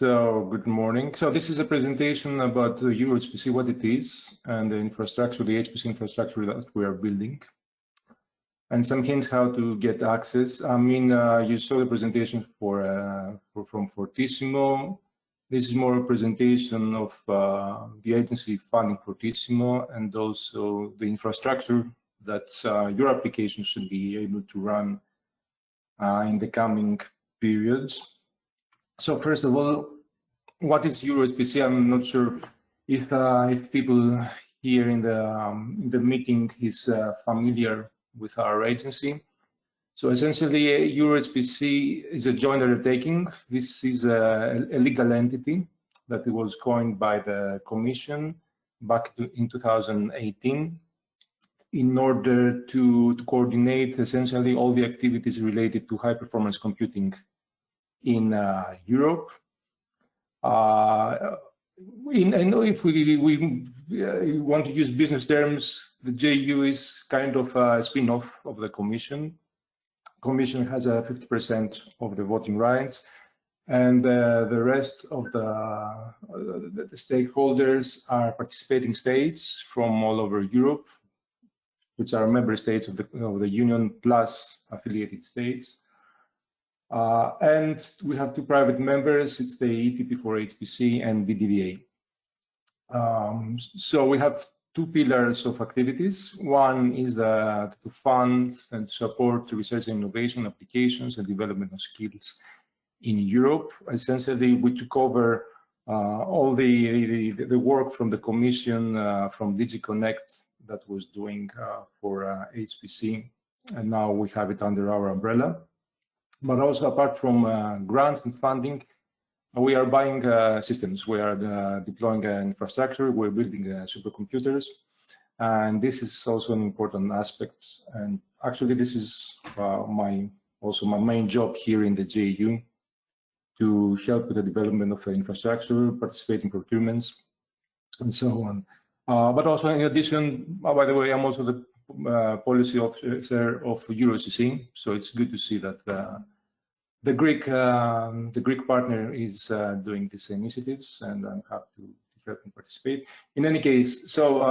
So good morning. So this is a presentation about the EUROHPC, what it is, and the infrastructure, the HPC infrastructure that we are building, and some hints how to get access. I mean, you saw the presentation from Fortissimo. This is more a presentation of the agency funding Fortissimo and also the infrastructure that your application should be able to run in the coming periods. So first of all, what is EuroHPC? I'm not sure if people here in the meeting is familiar with our agency. So essentially, EuroHPC is a joint undertaking. This is a legal entity that was coined by the Commission back in 2018 in order to coordinate essentially all the activities related to high-performance computing in Europe. And if we want to use business terms, the JU is kind of a spin-off of the Commission. Commission has 50% of the voting rights, and the rest of the stakeholders are participating states from all over Europe, which are member states of the Union plus affiliated states. And we have two private members, it's the ETP4HPC and BDVA. So we have two pillars of activities. One is to fund and support research and innovation applications and development of skills in Europe. Essentially, we took over all the work from the Commission, from DigiConnect that was doing for HPC, and now we have it under our umbrella. But also, apart from grants and funding, we are buying systems. We are deploying infrastructure. We're building supercomputers, and this is also an important aspect. And actually, this is my main job here in the JU, to help with the development of the infrastructure, participate in procurements, and so on. But also, in addition, by the way, I'm also the policy officer of EuroHPC, so it's good to see that the Greek partner is doing these initiatives, and I'm happy to help and participate. In any case, so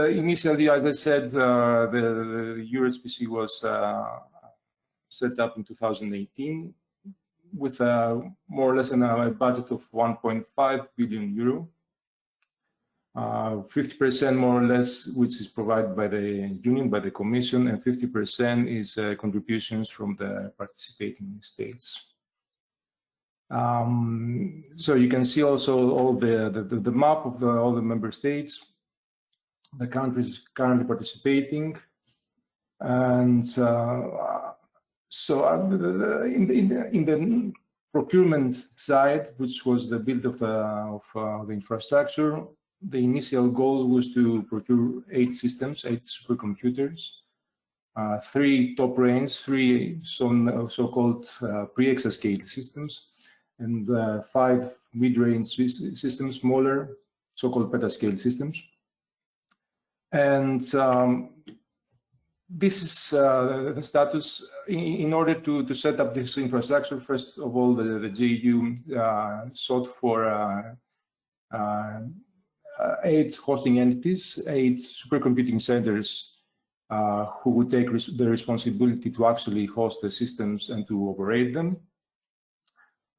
initially, as I said, the EuroHPC was set up in 2018 with more or less a budget of 1.5 billion euro. 50% more or less, which is provided by the Union, by the Commission, and 50% is contributions from the participating states. So you can see also all the map of all the member states, the countries currently participating, and so in the procurement side, which was the build of the infrastructure, the initial goal was to procure 8 systems, 8 supercomputers, 3 top range, 3 so-called pre-exascale systems, and 5 mid-range systems, smaller, so-called petascale systems. And this is the status. In order to set up this infrastructure, first of all, the JU sought for 8 hosting entities, 8 supercomputing centers who would take the responsibility to actually host the systems and to operate them.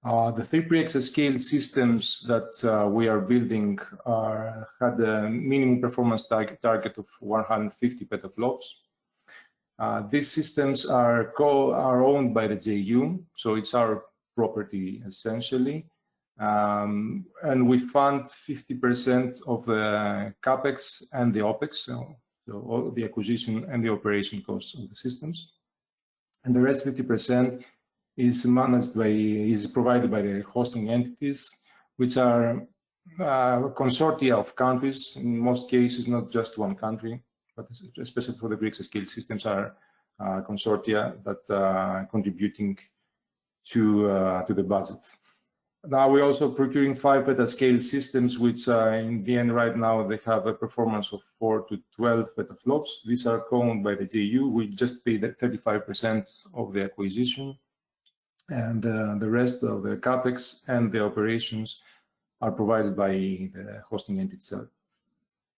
The 3 pre-exascale systems that we are building had a minimum performance target of 150 petaflops. These systems are owned by the JU, so it's our property essentially. And we fund 50% of the CapEx and the OpEx, so all the acquisition and the operation costs of the systems. And the rest 50% is provided by the hosting entities, which are consortia of countries, in most cases not just one country, but especially for the pre-exascale systems are consortia that are contributing to the budget. Now we're also procuring 5 petascale systems, which in the end right now they have a performance of 4 to 12 petaflops. These are owned by the JU. We just paid 35% of the acquisition. and the rest of the capex and the operations are provided by the hosting entity itself.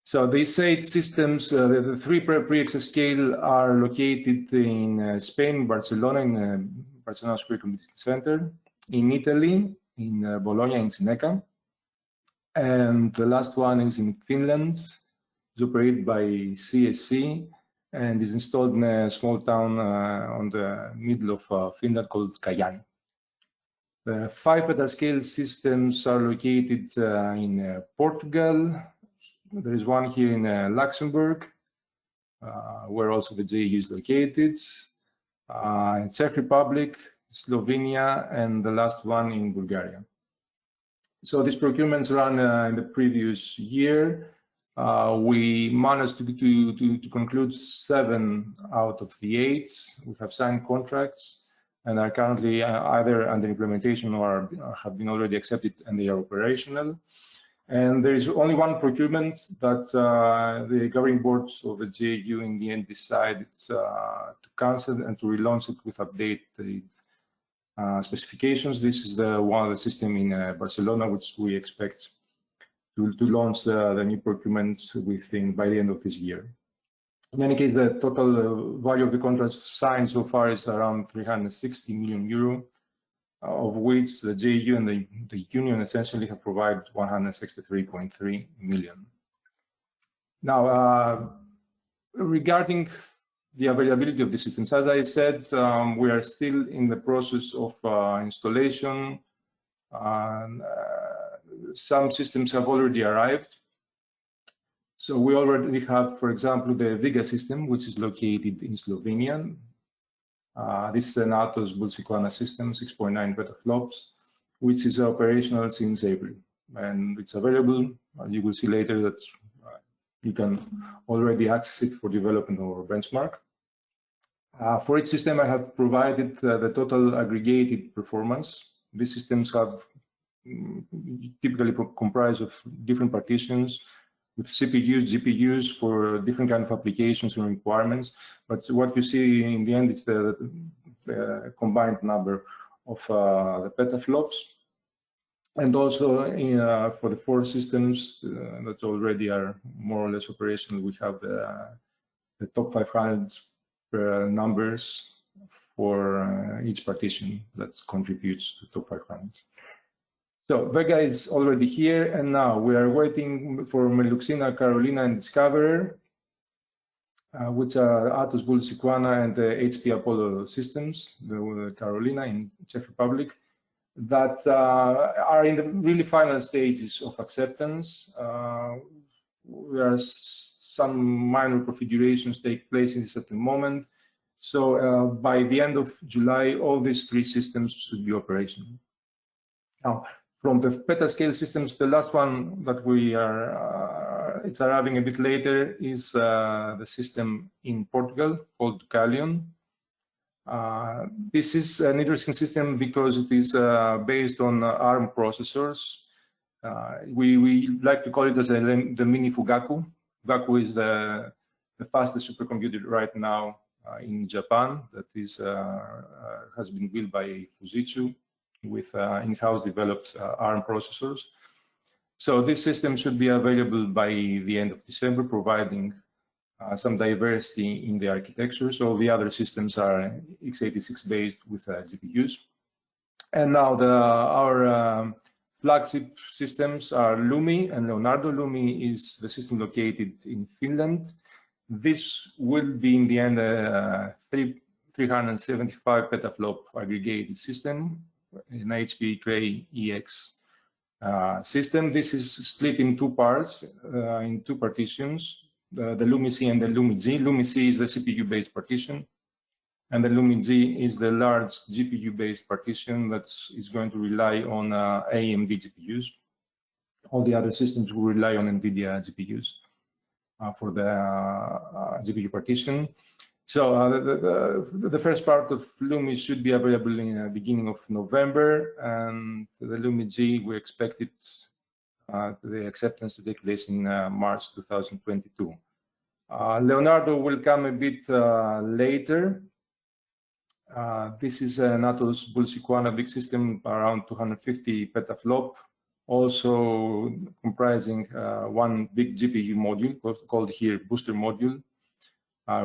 So these 8 systems, the 3 pre-exascale are located in Spain, Barcelona, in Barcelona Supercomputing Center, in Italy, in Bologna, in Cineca, and the last one is in Finland. It's operated by CSC and is installed in a small town on the middle of Finland called Kajaani. The 5 petascale systems are located in Portugal. There is one here in Luxembourg, where also the JU is located, in Czech Republic, Slovenia, and the last one in Bulgaria. So these procurements ran in the previous year. We managed to conclude 7 out of the 8. We have signed contracts and are currently either under implementation or have been already accepted and they are operational. And there is only one procurement that the governing board of the JU in the end decided to cancel and to relaunch it with updated specifications. This is the one of the system in Barcelona, which we expect to launch the new procurement by the end of this year. In any case, the total value of the contracts signed so far is around 360 million euro. Of which the JU and the union essentially have provided 163.3 million. Now, regarding the availability of the systems, as I said, we are still in the process of installation. Some systems have already arrived. So we already have, for example, the Viga system, which is located in Slovenia. This is an Atos Bulsiquana system, 6.9 petaflops, which is operational since April. And it's available. You will see later that you can already access it for development or benchmark. For each system, I have provided the total aggregated performance. These systems have typically comprise of different partitions with CPUs, GPUs for different kind of applications and requirements. But what you see in the end is the combined number of the petaflops. And also for the 4 systems that already are more or less operational, we have the top 500 numbers for each partition that contributes to top 500. So Vega is already here, and now we are waiting for Meluxina, Carolina, and Discoverer, which are Atos Bulsiquana and the HP Apollo systems, the Carolina in Czech Republic, that are in the really final stages of acceptance. There are some minor configurations take place in this at the moment. So by the end of July, all these 3 systems should be operational. Now, from the petascale systems, the last one that we are, it's arriving a bit later, is the system in Portugal called Callion. This is an interesting system because it is based on ARM processors. We like to call it as the mini Fugaku. Fugaku is the fastest supercomputer right now in Japan that is has been built by Fujitsu with in-house developed ARM processors. So this system should be available by the end of December, providing some diversity in the architecture. So the other systems are x86 based with GPUs. And now our flagship systems are Lumi and Leonardo. Lumi is the system located in Finland. This will be in the end a 375 petaflop aggregated system, an HP Cray EX system. This is split in 2 parts, in 2 partitions, the Lumi C and the Lumi G. Lumi C is the CPU-based partition, and the Lumi G is the large GPU-based partition that is going to rely on AMD GPUs. All the other systems will rely on NVIDIA GPUs for the GPU partition. So the first part of Lumi should be available in the beginning of November, and the Lumi G, we expect it, the acceptance to take place in March 2022. Leonardo will come a bit later. This is an Atos Bullseye big system, around 250 petaflop, also comprising one big GPU module called here booster module,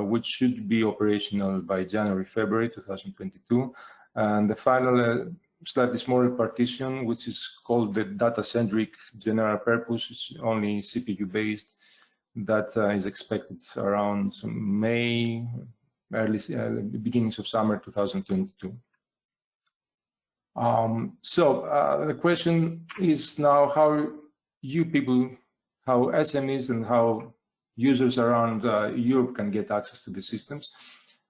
which should be operational by January, February 2022. And the final slightly smaller partition, which is called the data-centric general purpose, it's only CPU-based, that is expected around May, early beginnings of summer 2022. The question is now how you people, how SMEs and how users around Europe can get access to the systems.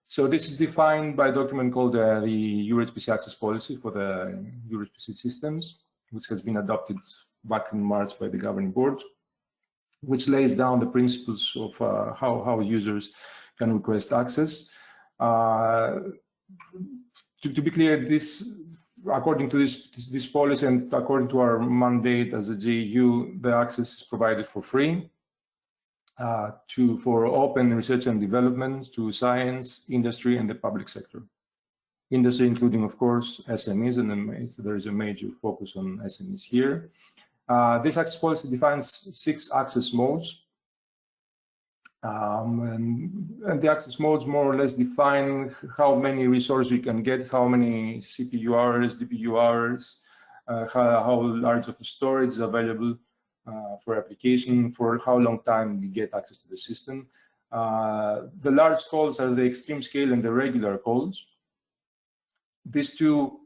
So this is defined by a document called the EUROHPC access policy for the EUROHPC systems, which has been adopted back in March by the governing board, which lays down the principles of how users can request access. To be clear, according to this policy and according to our mandate as a JU, the access is provided for free for open research and development to science, industry, and the public sector. Industry including, of course, SMEs, and there is a major focus on SMEs here. This access policy defines 6 access modes. And the access modes more or less define how many resources you can get, how many CPU hours, DPU hours, how large of a storage is available for application, for how long time you get access to the system. The large calls are the extreme scale and the regular calls. These two,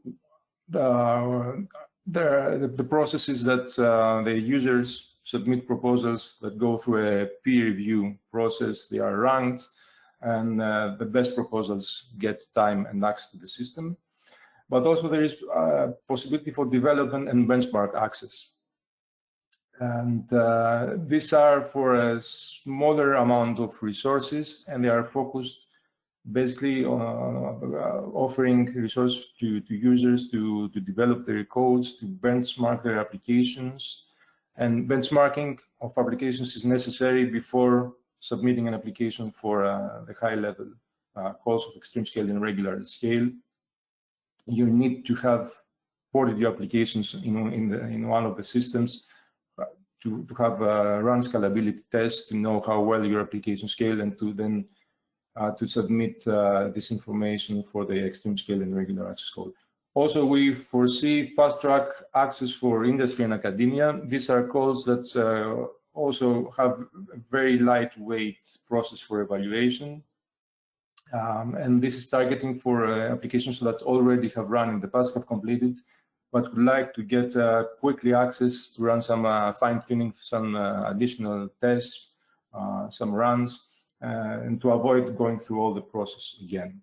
the process is that the users submit proposals that go through a peer review process. They are ranked, and the best proposals get time and access to the system. But also there is a possibility for development and benchmark access. And these are for a smaller amount of resources, and they are focused basically on offering resources to users to develop their codes, to benchmark their applications. And benchmarking of applications is necessary before submitting an application for the high-level calls of extreme scale and regular scale. You need to have ported your applications in one of the systems to have run scalability tests to know how well your application scale, and to then to submit this information for the extreme scale and regular access code. Also, we foresee fast-track access for industry and academia. These are calls that also have a very lightweight process for evaluation. And this is targeting for applications that already have run in the past, have completed, but would like to get quickly access to run some fine-tuning, some additional tests, some runs, and to avoid going through all the process again.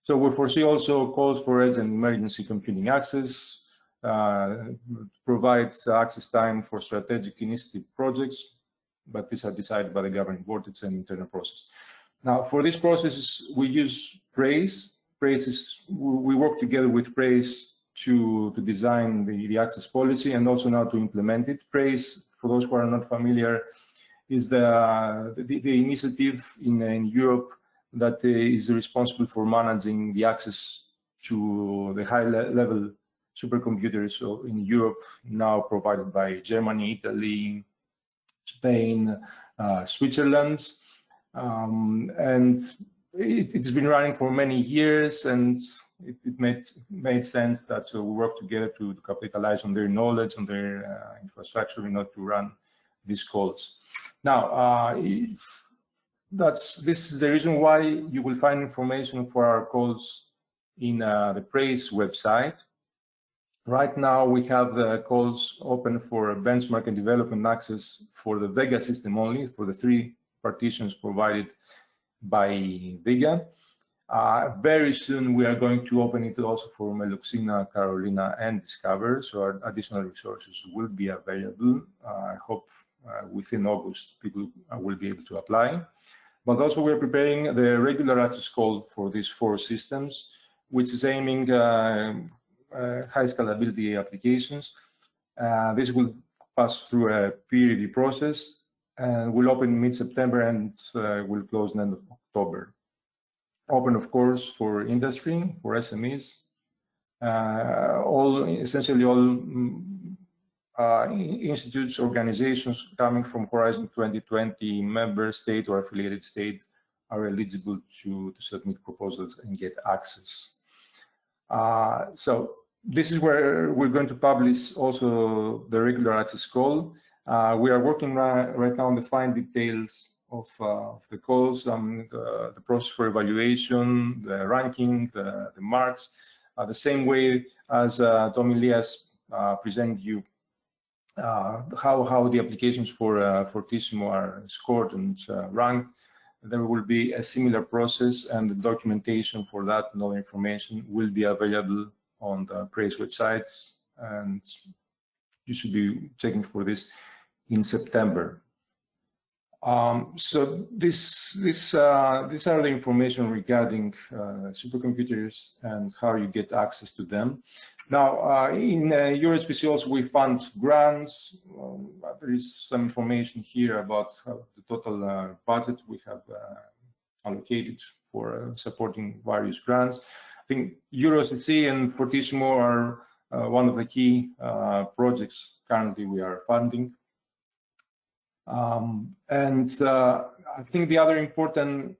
So we foresee also calls for edge and emergency computing access, provide access time for strategic initiative projects, but these are decided by the governing board. It's an internal process. Now, for these processes, we use Praise. We work together with Praise to design the access policy and also now to implement it. Praise, for those who are not familiar, is the initiative in Europe that is responsible for managing the access to the high-level supercomputers in Europe, now provided by Germany, Italy, Spain, Switzerland. And it's been running for many years, and it made sense that we work together to capitalize on their knowledge, on their infrastructure in order to run these calls. Now, this is the reason why you will find information for our calls in the Praise website. Right now, we have the calls open for benchmark and development access for the Vega system only, for the 3 partitions provided by Vega. Very soon, we are going to open it also for Meluxina, Carolina, and Discover, so additional resources will be available. I hope within August, people will be able to apply. But also we're preparing the regular access call for these 4 systems, which is aiming high scalability applications. This will pass through a peer review process and will open mid-September and will close end of October. open, of course, for industry, for SMEs. Essentially all institutes, organizations coming from Horizon 2020 member state or affiliated state are eligible to submit proposals and get access. So this is where we're going to publish also the regular access call. We are working right now on the fine details of the calls, the process for evaluation, the ranking, the marks, the same way as Tom Elias presented you how the applications for Fortissimo are scored and ranked. There will be a similar process, and the documentation for that and all information will be available on the PRAISE website, and you should be checking for this in September. So these are the information regarding supercomputers and how you get access to them. Now, in EuroHPC also we fund grants. There is some information here about the total budget we have allocated for supporting various grants. I think EuroHPC and Fortissimo are one of the key projects currently we are funding. I think the other important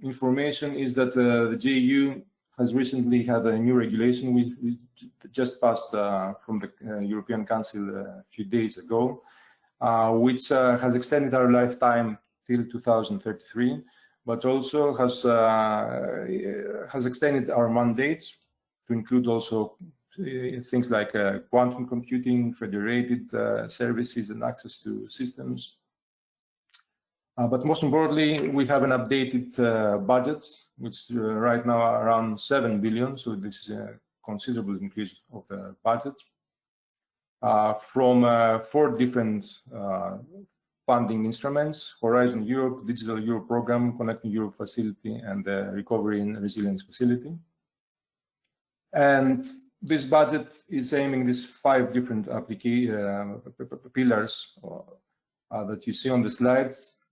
information is that the JU has recently had a new regulation we just passed from the European Council a few days ago, which has extended our lifetime till 2033, but also has extended our mandates to include also things like quantum computing, federated services, and access to systems. But most importantly, we have an updated budget, which right now are around 7 billion. So this is a considerable increase of the budget from 4 different funding instruments: Horizon Europe, Digital Europe Program, Connecting Europe Facility, and the Recovery and Resilience Facility. And this budget is aiming these 5 different pillars that you see on the slides.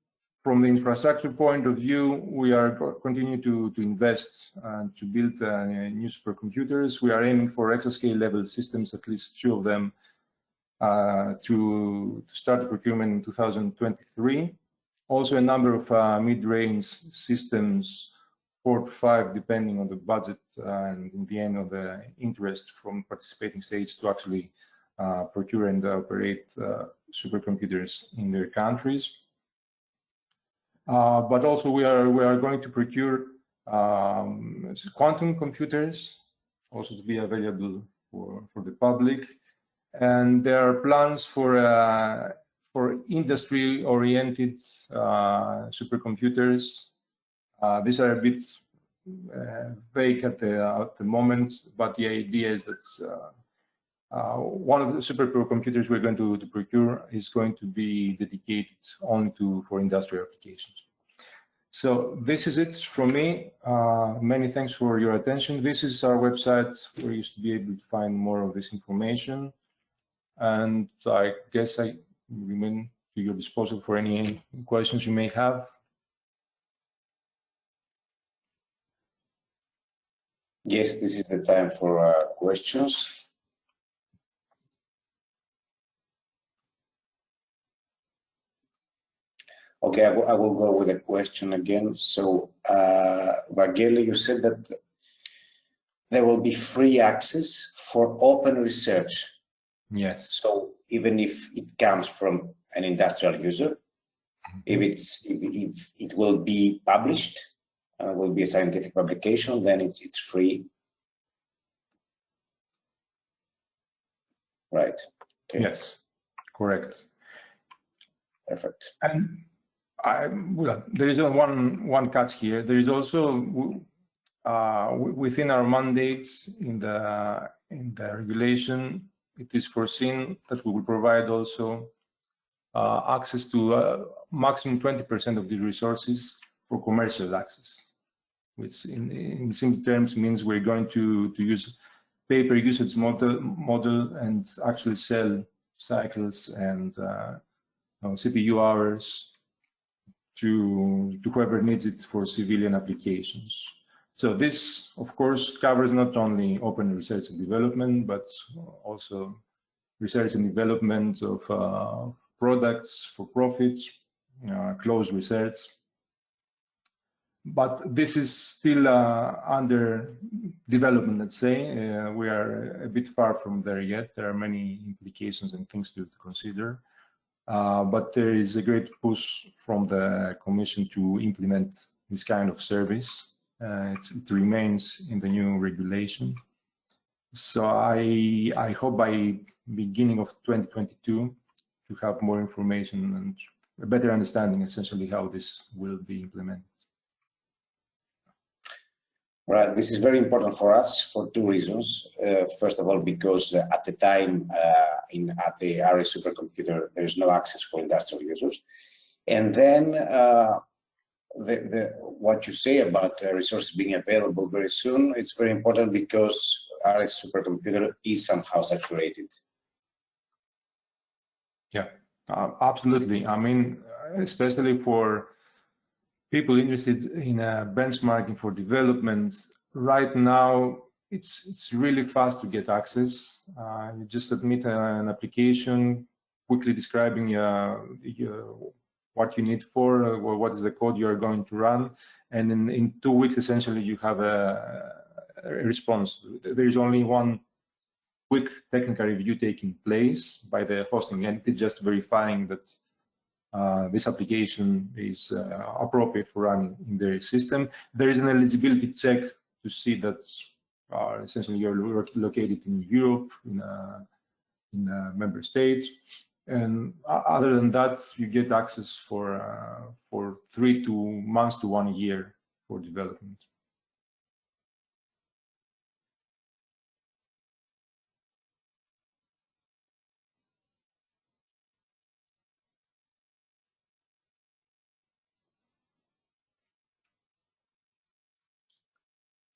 From the infrastructure point of view, we are continuing to invest and to build new supercomputers. We are aiming for exascale level systems, at least 2 of them, to start the procurement in 2023. Also a number of mid-range systems, 4 to 5, depending on the budget and in the end of the interest from participating states to actually procure and operate supercomputers in their countries. But also we are going to procure quantum computers, also to be available for the public. And there are plans for industry-oriented supercomputers. These are a bit vague at the moment, but the idea is that one of the supercomputers we're going to procure is going to be dedicated only for industrial applications. So this is it from me. Many thanks for your attention. This is our website where you should be able to find more of this information. And I guess I remain to your disposal for any questions you may have. Yes, this is the time for questions. Okay, I will go with a question again. So, Vangelis, you said that there will be free access for open research. Yes. So even if it comes from an industrial user, if it will be published, will be a scientific publication, then it's free. Right. Okay. Yes, correct. Perfect. And well, there is one catch here. There is also within our mandates in the regulation, it is foreseen that we will provide also access to maximum 20% of the resources for commercial access, which in simple terms means we're going to use pay-per usage model and actually sell cycles and CPU hours to whoever needs it for civilian applications. So this, of course, covers not only open research and development, but also research and development of products for profit, closed research. But this is still under development, let's say. We are a bit far from there yet. There are many implications and things to consider. But there is a great push from the Commission to implement this kind of service. It remains in the new regulation. So I hope by beginning of 2022 to have more information and a better understanding essentially how this will be implemented. Right, this is very important for us for two reasons. First of all, because at the time at the RS supercomputer, there is no access for industrial users. And then what you say about resources being available very soon, it's very important because RS supercomputer is somehow saturated. Yeah, absolutely. I mean, especially for people interested in benchmarking for development, right now it's really fast to get access. You just submit an application quickly describing what you need for, or what is the code you are going to run, and in 2 weeks essentially you have a response. There is only one quick technical review taking place by the hosting entity, just verifying that this application is appropriate for running in their system. There is an eligibility check to see that essentially you're located in Europe, in a member state. And other than that, you get access for 3 months to 1 year for development.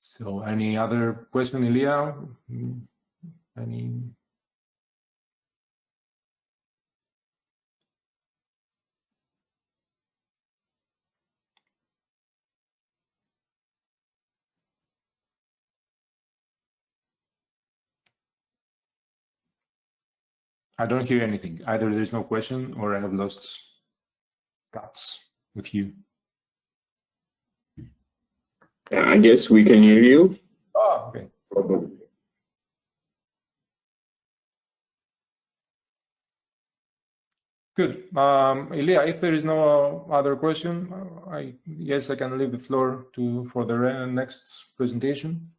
So any other question, Ilya? Any? I don't hear anything. Either there's no question or I have lost touch with you. I guess we can hear you. Oh, okay. Probably. Good. Ilya, if there is no other question, I guess I can leave the floor for the next presentation.